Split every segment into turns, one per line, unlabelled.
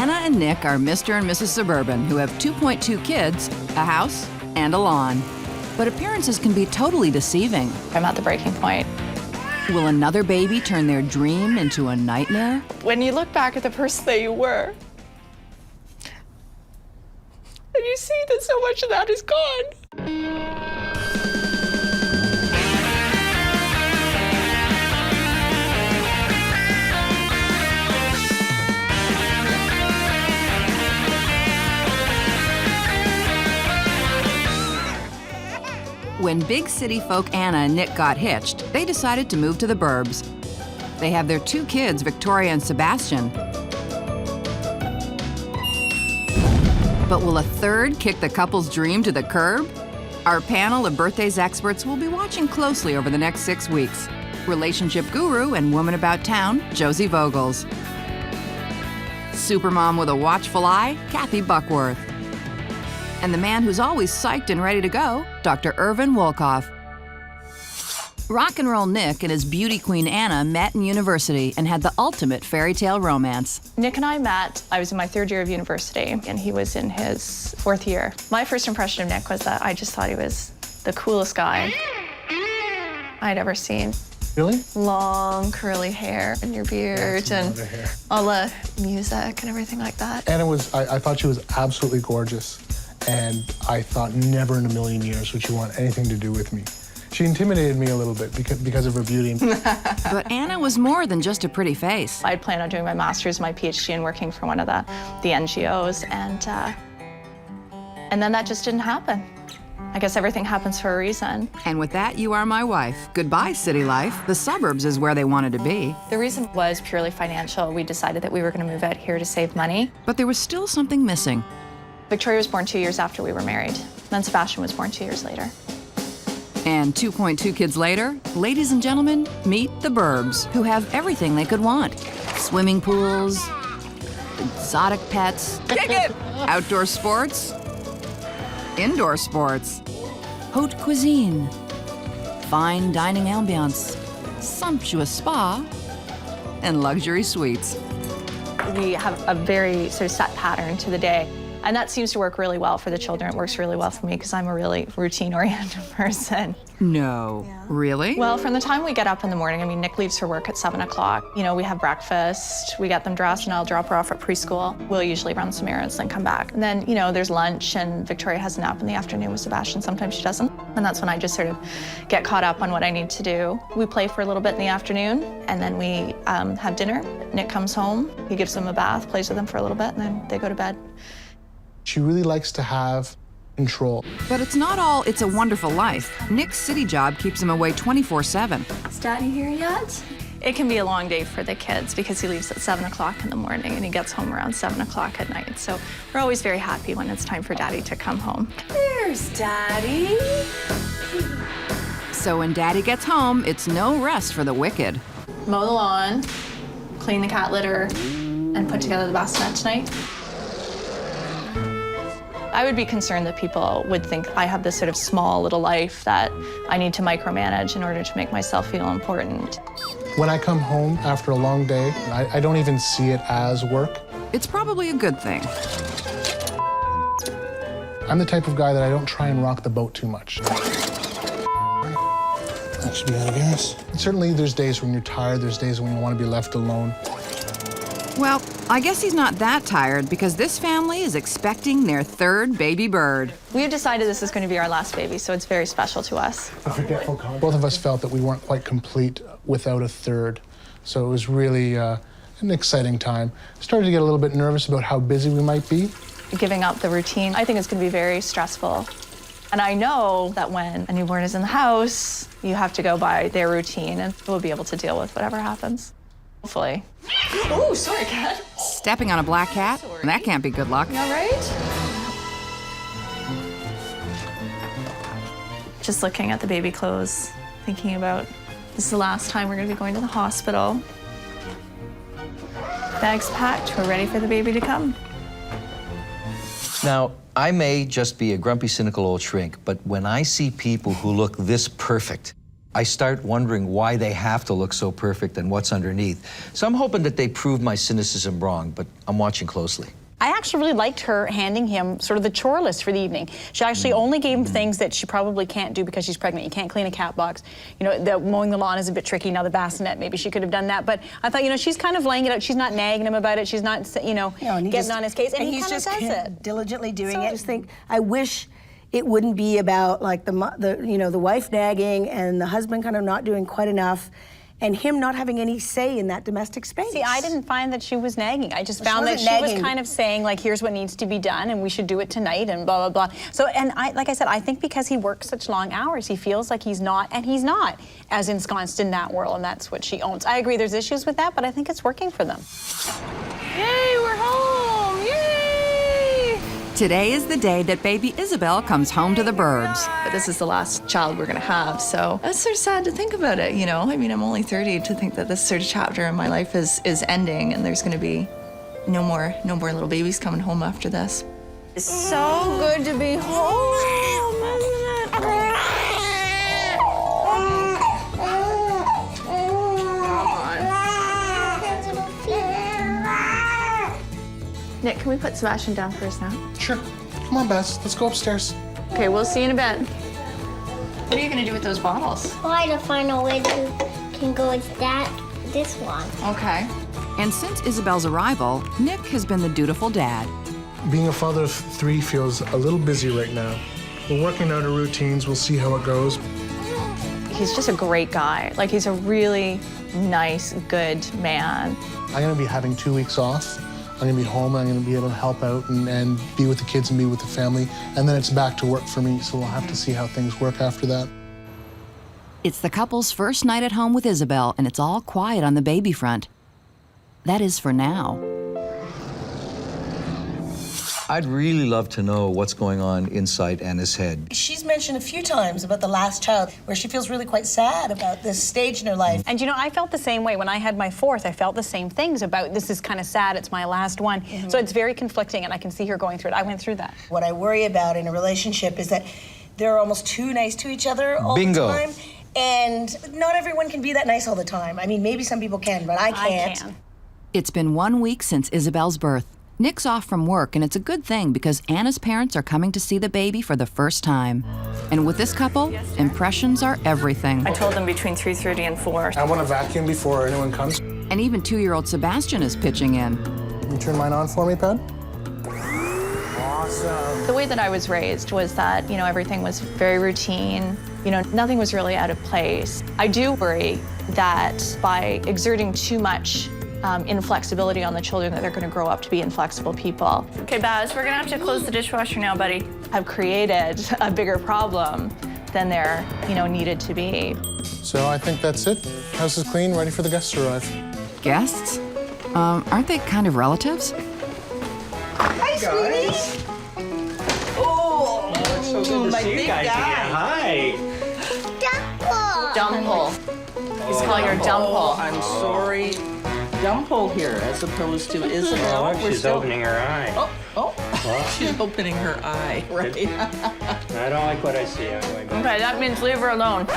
Anna and Nick are Mr. and Mrs. Suburban, who have 2.2 kids, a house, and a lawn. But appearances can be totally deceiving.
I'm at the breaking point.
Will another baby turn their dream into a nightmare?
When you look back at the person that you were, and you see that so much of that is gone.
When big city folk Anna and Nick got hitched, they decided to move to the burbs. They have their 2 kids, Victoria and Sebastian. But will a third kick the couple's dream to the curb? Our panel of birthdays experts will be watching closely over the next 6 weeks. Relationship guru and woman about town, Josie Vogels. Supermom with a watchful eye, Kathy Buckworth. And the man who's always psyched and ready to go, Dr. Irvin Wolkoff. Rock and roll Nick and his beauty queen Anna met in university and had the ultimate fairy tale romance.
Nick and I met, I was in my 3rd year of university, and he was in his 4th year. My first impression of Nick was that I just thought he was the coolest guy I'd ever seen.
Really?
Long, curly hair and your beard and all the music and everything like that.
Anna was, I thought she was absolutely gorgeous. And I thought never in a million years would she want anything to do with me. She intimidated me a little bit because of her beauty.
But Anna was more than just a pretty face.
I'd planned on doing my master's, my PhD, and working for one of the NGOs, and then that just didn't happen. I guess everything happens for a reason.
And with that, you are my wife. Goodbye, city life. The suburbs is where they wanted to be.
The reason was purely financial. We decided that we were going to move out here to save money.
But there was still something missing.
Victoria was born 2 years after we were married. Then Sebastian was born 2 years later.
And 2.2 kids later, ladies and gentlemen, meet the burbs, who have everything they could want. Swimming pools, exotic pets, outdoor sports, indoor sports, haute cuisine, fine dining ambiance, sumptuous spa, and luxury suites.
We have a very sort of set pattern to the day. And that seems to work really well for the children. It works really well for me because I'm a really routine-oriented person.
No, really?
Well, from the time we get up in the morning, I mean, Nick leaves for work at 7 o'clock. You know, we have breakfast, we get them dressed, and I'll drop her off at preschool. We'll usually run some errands, then come back. And then, you know, there's lunch, and Victoria has a nap in the afternoon with Sebastian. Sometimes she doesn't. And that's when I just sort of get caught up on what I need to do. We play for a little bit in the afternoon, and then we have dinner. Nick comes home, he gives them a bath, plays with them for a little bit, and then they go to bed.
She really likes to have control.
But it's not all It's a Wonderful Life. Nick's city job keeps him away 24/7.
Is Daddy here yet? It can be a long day for the kids because he leaves at 7 o'clock in the morning and he gets home around 7 o'clock at night. So we're always very happy when it's time for Daddy to come home.
There's Daddy.
So when Daddy gets home, it's no rest for the wicked.
Mow the lawn, clean the cat litter, and put together the bassinet tonight. I would be concerned that people would think I have this sort of small little life that I need to micromanage in order to make myself feel important.
When I come home after a long day, I don't even see it as work.
It's probably a good thing.
I'm the type of guy that I don't try and rock the boat too much. That should be out of gas. Certainly there's days when you're tired, there's days when you want to be left alone.
Well, I guess he's not that tired because this family is expecting their 3rd baby bird.
We've decided this is going to be our last baby, so it's very special to us.
Both of us felt that we weren't quite complete without a 3rd. So it was really an exciting time. Started to get a little bit nervous about how busy we might be.
Giving up the routine, I think it's going to be very stressful. And I know that when a newborn is in the house, you have to go by their routine and we'll be able to deal with whatever happens. Hopefully.
Oh, sorry, cat.
Stepping on a black cat? That can't be good luck.
All right. Just looking at the baby clothes, thinking about this is the last time we're going to be going to the hospital. Bags packed, we're ready for the baby to come.
Now, I may just be a grumpy, cynical old shrink, but when I see people who look this perfect, I start wondering why they have to look so perfect and what's underneath. So I'm hoping that they prove my cynicism wrong, but I'm watching closely.
I actually really liked her handing him sort of the chore list for the evening. She actually only gave him things that she probably can't do because she's pregnant. You can't clean a cat box. You know, the mowing the lawn is a bit tricky. Now the bassinet, maybe she could have done that. But I thought, you know, she's kind of laying it out. She's not nagging him about it. She's not, you know, getting on his case. And he
he's
kind of
just
does it.
diligently doing it. I just think, I wish it wouldn't be about like the wife nagging and the husband kind of not doing quite enough, and him not having any say in that domestic space.
See, I didn't find that she was nagging. I just found that she was kind of saying, like, here's what needs to be done, and we should do it tonight, and blah, blah, blah. So, and like I said, I think because he works such long hours, he feels like he's not as ensconced in that world, and that's what she owns. I agree, there's issues with that, but I think it's working for them.
Yay, we're home! Yay!
Today is the day that baby Isabelle comes home to the burbs.
But this is the last child we're gonna have, so that's sort of sad to think about it, you know? I mean, I'm only 30 to think that this sort of chapter in my life is ending, and there's gonna be no more little babies coming home after this. It's so good to be home. Nick, can we put Sebastian down for us now?
Sure. Come on, Bess. Let's go upstairs.
Okay, we'll see you in a bit. What are you gonna do with those bottles?
Try to find a way to can go with this one.
Okay.
And since Isabelle's arrival, Nick has been the dutiful dad.
Being a father of 3 feels a little busy right now. We're working out our routines. We'll see how it goes.
He's just a great guy. Like, he's a really nice, good man.
I'm gonna be having 2 weeks off. I'm gonna be home, I'm gonna be able to help out and be with the kids and be with the family. And then it's back to work for me, so we'll have to see how things work after that.
It's the couple's first night at home with Isabelle, and it's all quiet on the baby front. That is for now.
I'd really love to know what's going on inside Anna's head.
She's mentioned a few times about the last child, where she feels really quite sad about this stage in her life.
And you know, I felt the same way. When I had my 4th, I felt the same things about, this is kind of sad, it's my last one. So it's very conflicting, and I can see her going through it. I went through that.
What I worry about in a relationship is that they're almost too nice to each other all the time. And not everyone can be that nice all the time. I mean, maybe some people can, but I can't.
I can.
It's been 1 week since Isabelle's birth. Nick's off from work, and it's a good thing because Anna's parents are coming to see the baby for the first time. And with this couple, impressions are everything.
I told them between 3:30 and 4.
I want to vacuum before anyone comes.
And even 2-year-old Sebastian is pitching in.
Can you turn mine on for me, Pat? Awesome.
The way that I was raised was that, you know, everything was very routine. You know, nothing was really out of place. I do worry that by exerting too much inflexibility on the children, that they're going to grow up to be inflexible people. Okay, Baz, we're going to have to close the dishwasher now, buddy. Have created a bigger problem than there, you know, needed to be.
So I think that's it. House is clean, ready for the guests to arrive.
Guests? Aren't they kind of relatives?
Hi, sweetie.
Oh, it's so good to see you guys again. Hi.
Dumple. He's calling her Dumple.
I'm sorry. Dumple here, as opposed to Isabelle.
Oh, she's opening her eye.
She's opening her eye, right?
I don't like what I see. I'm going back.
Okay, that means leave her alone.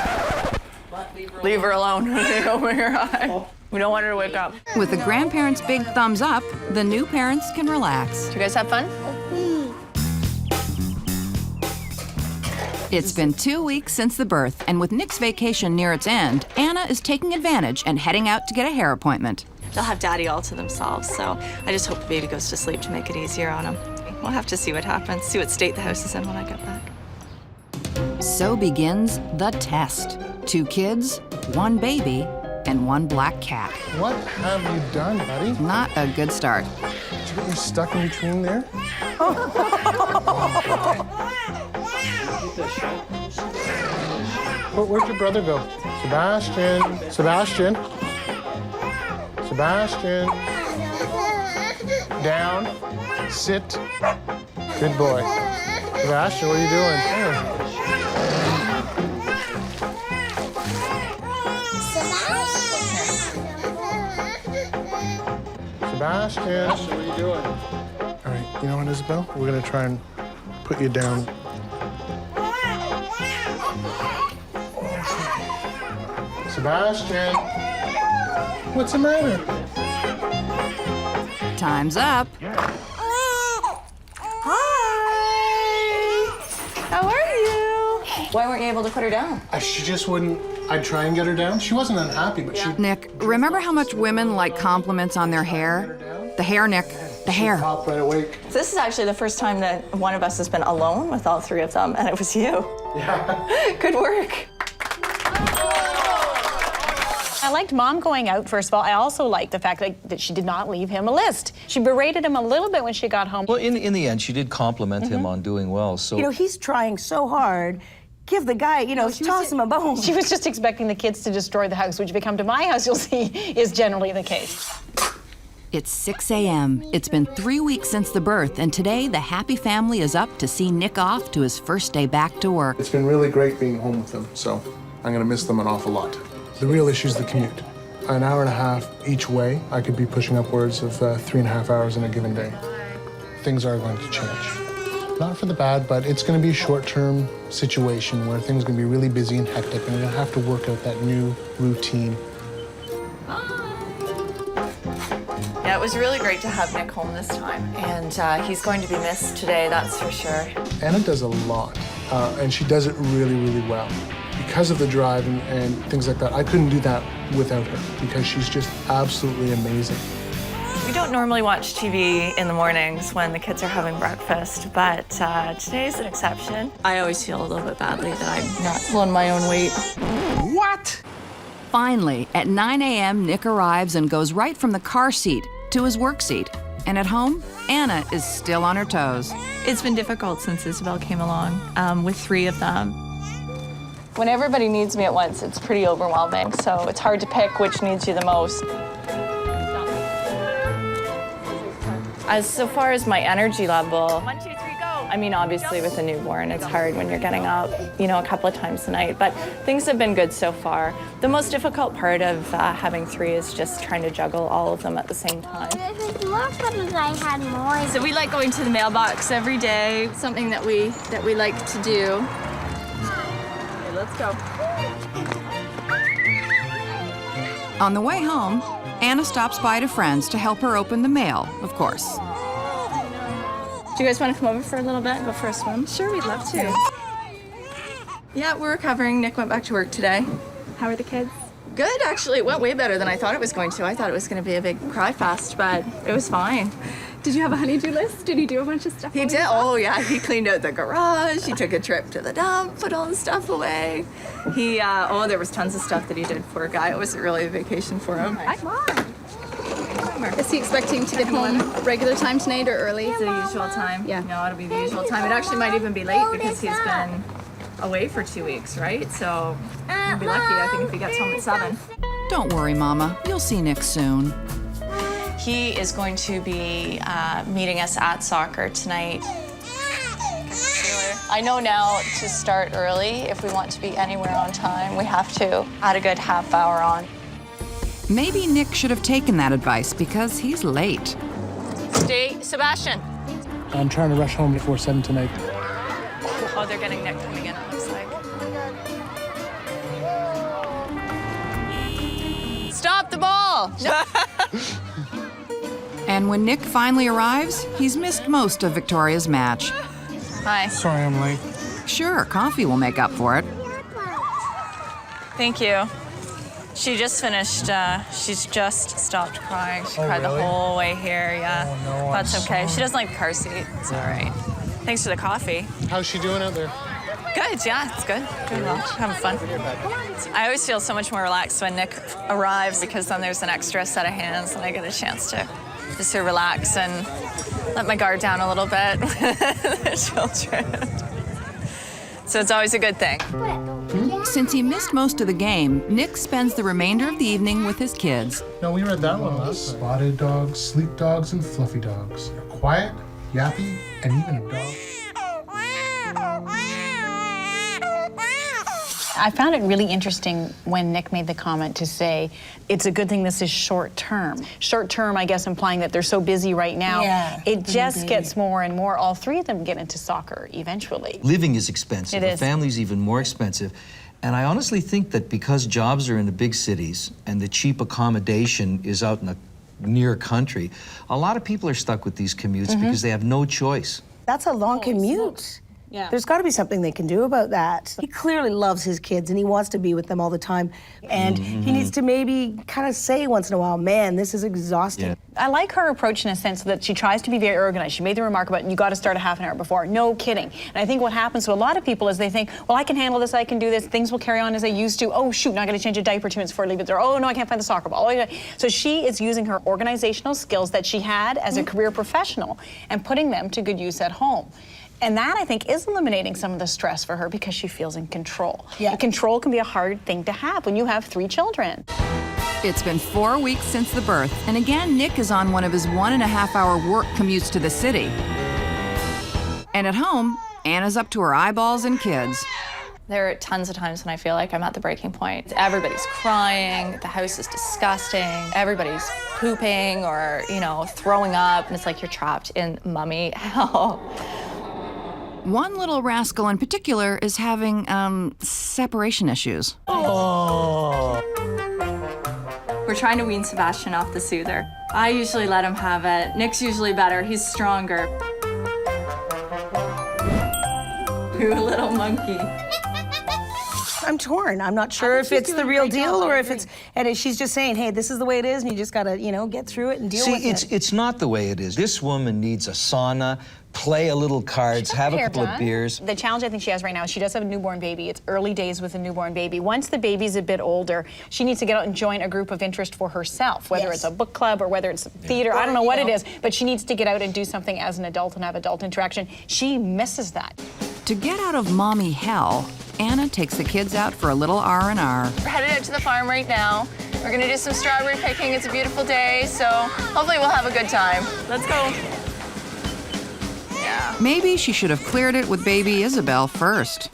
Leave her alone. Open her eye. We don't want her to wake up.
With the grandparents' big thumbs up, the new parents can relax.
Did you guys have fun?
It's been 2 weeks since the birth, and with Nick's vacation near its end, Anna is taking advantage and heading out to get a hair appointment.
They'll have daddy all to themselves, so I just hope the baby goes to sleep to make it easier on him. We'll have to see what happens, see what state the house is in when I get back.
So begins the test. 2 kids, 1 baby, and 1 black cat.
What have you done, buddy?
Not a good start.
Did you get you stuck in between there? Where'd your brother go? Sebastian. Sebastian. Sebastian. Down. Sit. Good boy. Sebastian, what are you doing? Sebastian, what are you doing? All right, you know what, Isabelle? We're gonna try and put you down. Sebastian, what's the matter?
Time's up.
Hi. How are you? Why weren't you able to put her down?
She just wouldn't. I'd try and get her down. She wasn't unhappy, but she.
Nick, remember how much women like compliments on their hair? The hair, Nick. The hair.
Pop right awake.
This is actually the first time that one of us has been alone with all three of them, and it was you.
Yeah.
Good work.
I liked Mom going out, first of all. I also liked the fact that she did not leave him a list. She berated him a little bit when she got home.
Well, in the end, she did compliment him on doing well. So
You know, he's trying so hard. Give the guy, you know, toss him a bone.
She was just expecting the kids to destroy the house, which if you come to my house, you'll see is generally the case.
It's 6 a.m. It's been 3 weeks since the birth, and today the happy family is up to see Nick off to his first day back to work.
It's been really great being home with them, so I'm gonna miss them an awful lot. The real issue is the commute. An hour and a half each way, I could be pushing upwards of 3.5 hours in a given day. Things are going to change. Not for the bad, but it's going to be a short-term situation where things are going to be really busy and hectic, and we're going to have to work out that new routine.
Yeah, it was really great to have Nick home this time, and he's going to be missed today, that's for sure.
Anna does a lot, and she does it really, really well. Because of the drive and things like that, I couldn't do that without her because she's just absolutely amazing.
We don't normally watch TV in the mornings when the kids are having breakfast, but today's an exception. I always feel a little bit badly that I'm not pulling my own weight.
what?
Finally, at 9 a.m., Nick arrives and goes right from the car seat to his work seat. And at home, Anna is still on her toes.
It's been difficult since Isabelle came along with three of them.
When everybody needs me at once, it's pretty overwhelming, so it's hard to pick which needs you the most.
As so far as my energy level, 1, 2, 3, go. I mean, obviously with a newborn, it's hard when you're getting up, you know, a couple of times a night, but things have been good so far. The most difficult part of having three is just trying to juggle all of them at the same time.
It was more fun as I had more.
So we like going to the mailbox every day, something that we like to do. Okay, let's go.
On the way home, Anna stops by to friends to help her open the mail, of course.
Do you guys want to come over for a little bit and go for a swim? Sure, we'd love to. Yeah, we're recovering. Nick went back to work today. How are the kids? Good, actually. It went way better than I thought it was going to. I thought it was going to be a big cry fest, but it was fine.
Did you have a honey-do list? Did he do a bunch of stuff?
He did. Oh, yeah. He cleaned out the garage. He took a trip to the dump, put all the stuff away. There was tons of stuff that he did. Poor guy. It wasn't really a vacation for him.
Is he expecting to get home regular time tonight or early?
It's the usual time.
Yeah.
No, it'll be the usual time. It actually might even be late because he's been away for 2 weeks, right? So he'll be lucky, I think, if he gets home at 7.
Don't worry, Mama. You'll see Nick soon.
He is going to be meeting us at soccer tonight. I know now to start early. If we want to be anywhere on time, we have to add a good half hour on.
Maybe Nick should have taken that advice because he's late.
Stay, Sebastian.
I'm trying to rush home before 7 tonight.
Oh, they're getting Nick coming in, it looks like. Stop the ball!
And when Nick finally arrives, he's missed most of Victoria's match.
Hi.
Sorry I'm late.
Sure, coffee will make up for it.
Thank you. She just finished, she's just stopped crying. She cried
really?
the whole way here, yeah.
Oh, no,
That's
I'm
okay.
sorry.
She doesn't like the car seat. It's all right. Thanks for the coffee.
How's she doing out there?
Good, yeah, it's good. Doing well, having fun. I always feel so much more relaxed when Nick arrives because then there's an extra set of hands and I get a chance to just to relax and let my guard down a little bit with the children. So it's always a good thing.
Since he missed most of the game, Nick spends the remainder of the evening with his kids.
No, we read that one last time. Spotted dogs, sleep dogs, and fluffy dogs. They're quiet, yappy, and even a dog.
I found it really interesting when Nick made the comment to say, it's a good thing this is short term. Short term, I guess, implying that they're so busy right now.
Yeah,
it just gets more and more. All three of them get into soccer eventually.
Living is expensive.
It
A
is.
family's even more expensive. And I honestly think that because jobs are in the big cities and the cheap accommodation is out in the near country, a lot of people are stuck with these commutes because they have no choice.
That's a long commute.
Yeah.
There's got to be something they can do about that. He clearly loves his kids and he wants to be with them all the time. And he needs to maybe kind of say once in a while, man, this is exhausting.
Yeah.
I like her approach in a sense that she tries to be very organized. She made the remark about you got to start a half an hour before. No kidding. And I think what happens to a lot of people is they think, well, I can handle this, I can do this, things will carry on as they used to. Oh, shoot, now I got to change a diaper 2 minutes before I leave it there. Oh, no, I can't find the soccer ball. So she is using her organizational skills that she had as a career professional and putting them to good use at home. And that, I think, is eliminating some of the stress for her because she feels in control.
Yeah.
And control can be a hard thing to have when you have 3 children.
It's been 4 weeks since the birth, and again, Nick is on one of his 1.5-hour work commutes to the city. And at home, Anna's up to her eyeballs in kids.
There are tons of times when I feel like I'm at the breaking point. Everybody's crying, the house is disgusting, everybody's pooping or, you know, throwing up, and it's like you're trapped in mummy hell.
One little rascal in particular is having, separation issues.
We're trying to wean Sebastian off the soother. I usually let him have it. Nick's usually better, he's stronger. Ooh, little monkey.
I'm torn. I'm not sure if it's the real deal or if it's, and she's just saying, hey, this is the way it is, and you just gotta, you know, get through it and deal with it.
See, it's not the way it is. This woman needs a sauna, play a little cards, have a couple of beers.
The challenge I think she has right now is she does have a newborn baby. It's early days with a newborn baby. Once the baby's a bit older, she needs to get out and join a group of interest for herself, whether it's a book club or whether it's theater, I don't know what it is, but she needs to get out and do something as an adult and have adult interaction. She misses that.
To get out of mommy hell, Anna takes the kids out for a little R&R.
We're headed out to the farm right now. We're gonna do some strawberry picking. It's a beautiful day, so hopefully we'll have a good time. Let's go. Yeah.
Maybe she should have cleared it with baby Isabelle first.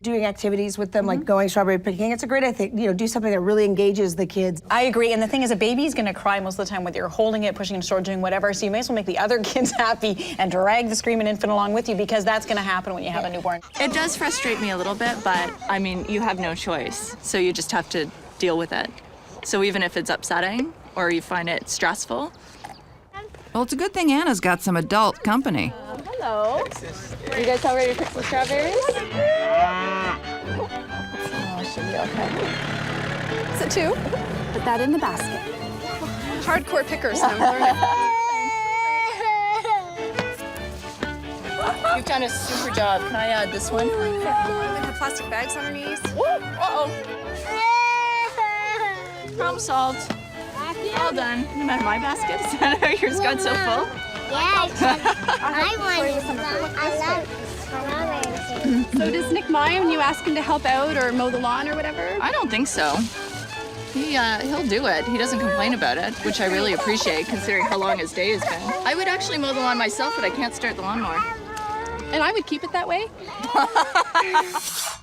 Doing activities with them, like going strawberry picking, it's a great, I think, you know, do something that really engages the kids.
I agree, and the thing is, a baby's gonna cry most of the time whether you're holding it, pushing it in store, doing whatever, so you may as well make the other kids happy and drag the screaming infant along with you because that's gonna happen when you have a newborn.
It does frustrate me a little bit, but I mean, you have no choice, so you just have to deal with it. So even if it's upsetting or you find it stressful.
Well, it's a good thing Anna's got some adult company.
Hello. You guys all ready to pick some strawberries? Oh, should be okay.
Is it 2?
Put that in the basket.
Hardcore pickers, I'm learning.
You've done a super job. Can I add this one?
They have plastic bags underneath.
Uh-oh. Problem solved. All done. No matter my basket, yours got so full.
Yes. I wanted some. I love strawberries.
So does Nick mind when you ask him to help out or mow the lawn or whatever?
I don't think so. He'll do it. He doesn't complain about it, which I really appreciate considering how long his day has been. I would actually mow the lawn myself, but I can't start the lawnmower.
And I would keep it that way.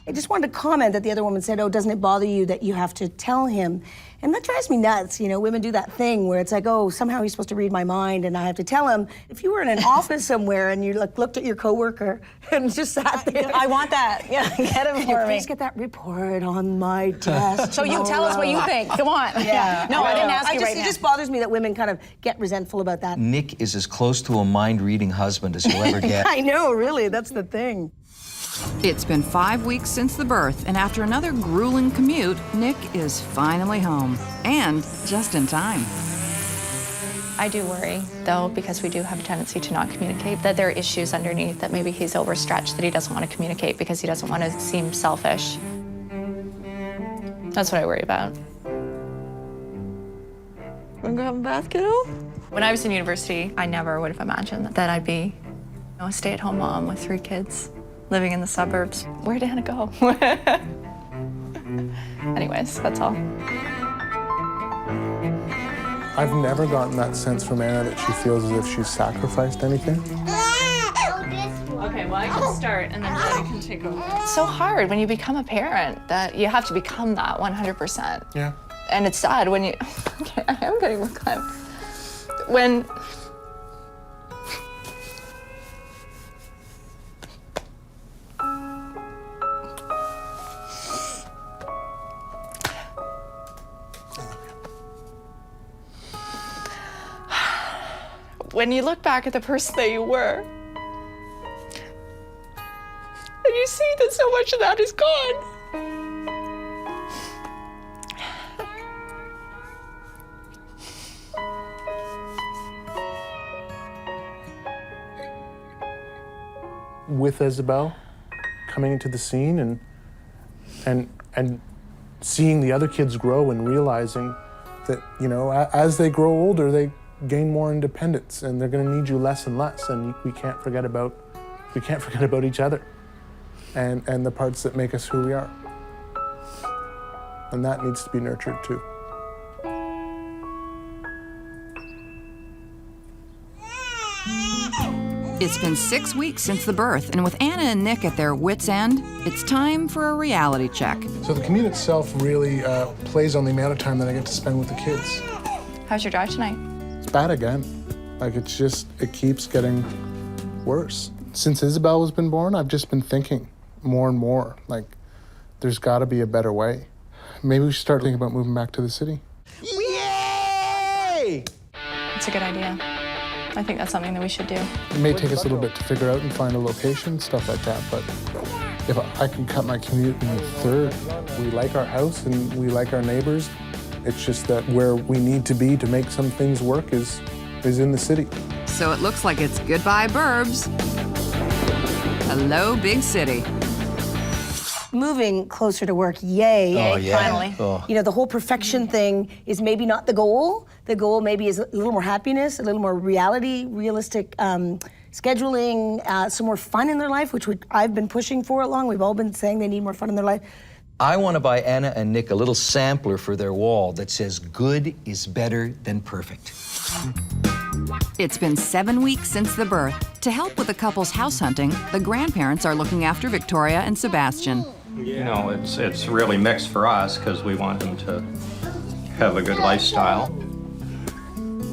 I just wanted to comment that the other woman said, oh, doesn't it bother you that you have to tell him? And that drives me nuts. You know, women do that thing where it's like, oh, somehow he's supposed to read my mind and I have to tell him. If you were in an office somewhere and you looked at your coworker and just sat there.
I want that. Yeah, get it for me.
Please get that report on my desk.
So you tell us what you think. Come on.
Yeah.
No, I didn't ask you right
It
now.
just bothers me that women kind of get resentful about that.
Nick is as close to a mind-reading husband as you'll ever get.
I know, really, that's the thing.
It's been 5 weeks since the birth, and after another grueling commute, Nick is finally home. And just in time.
I do worry, though, because we do have a tendency to not communicate, that there are issues underneath, that maybe he's overstretched, that he doesn't want to communicate because he doesn't want to seem selfish. That's what I worry about. Wanna go have a bath, kiddo? When I was in university, I never would have imagined that I'd be a stay-at-home mom with 3 kids, living in the suburbs. Where'd Anna go? Anyways, that's all.
I've never gotten that sense from Anna that she feels as if she's sacrificed anything.
Okay, well, I can start and then Daddy can take over. It's so hard when you become a parent that you have to become that 100%.
Yeah.
And it's sad when you, okay, I am getting one clip. When, When you look back at the person that you were, and you see that so much of that is gone.
With Isabelle coming into the scene and seeing the other kids grow and realizing that, you know, as they grow older, they gain more independence and they're going to need you less and less, and we can't forget about each other and the parts that make us who we are. And that needs to be nurtured too.
It's been 6 weeks since the birth, and with Anna and Nick at their wits' end, it's time for a reality check.
So the commute itself really plays on the amount of time that I get to spend with the kids.
How's your drive tonight?
It's bad again. Like, it keeps getting worse. Since Isabelle has been born, I've just been thinking more and more, like, there's gotta be a better way. Maybe we should start thinking about moving back to the city.
Yay!
It's a good idea. I think that's something that we should do.
It may take us a little bit to figure out and find a location, stuff like that, but if I can cut my commute in a third, we like our house and we like our neighbors. It's just that where we need to be to make some things work is in the city.
So it looks like it's goodbye, burbs. Hello, big city.
Moving closer to work, yay.
Oh, yeah.
Finally.
Oh.
You know, the whole perfection thing is maybe not the goal. The goal maybe is a little more happiness, a little more realistic scheduling, some more fun in their life, which I've been pushing for it long. We've all been saying they need more fun in their life.
I want to buy Anna and Nick a little sampler for their wall that says good is better than perfect.
It's been 7 weeks since the birth. To help with the couple's house hunting, the grandparents are looking after Victoria and Sebastian.
You know, it's really mixed for us because we want them to have a good lifestyle.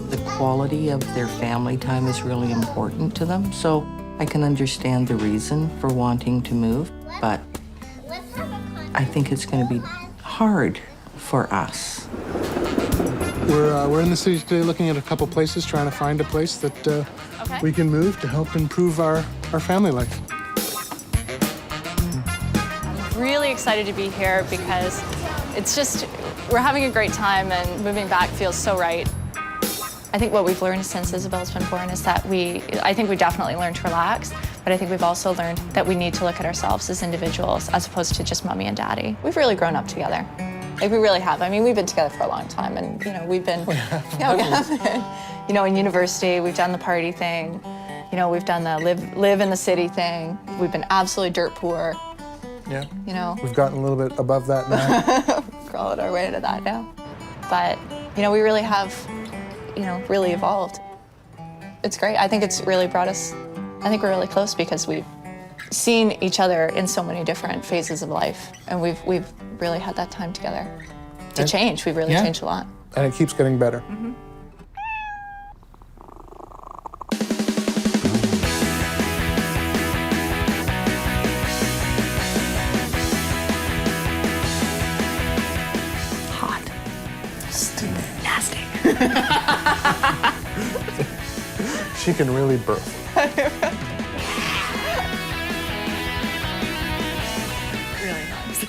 The quality of their family time is really important to them, so I can understand the reason for wanting to move, but I think it's going to be hard for us.
We're in the city today looking at a couple places, trying to find a place that we can move to help improve our family life.
I'm really excited to be here because we're having a great time and moving back feels so right. I think what we've learned since Isabelle's been born is that I think we definitely learned to relax, but I think we've also learned that we need to look at ourselves as individuals as opposed to just mommy and daddy. We've really grown up together. Like, we really have. I mean, we've been together for a long time, and, you know, we've been, you know, in university, we've done the party thing. You know, we've done the live in the city thing. We've been absolutely dirt poor.
Yeah.
You know.
We've gotten a little bit above that now.
Crawling our way into that now. But, you know, we really have, you know, really evolved. It's great. I think it's really brought us, I think we're really close because we've seen each other in so many different phases of life, and we've really had that time together to change. We've really changed a lot.
And it keeps getting better.
Mm-hmm. Hot.
Steamy.
Nasty.
She can really birth.
Really nice.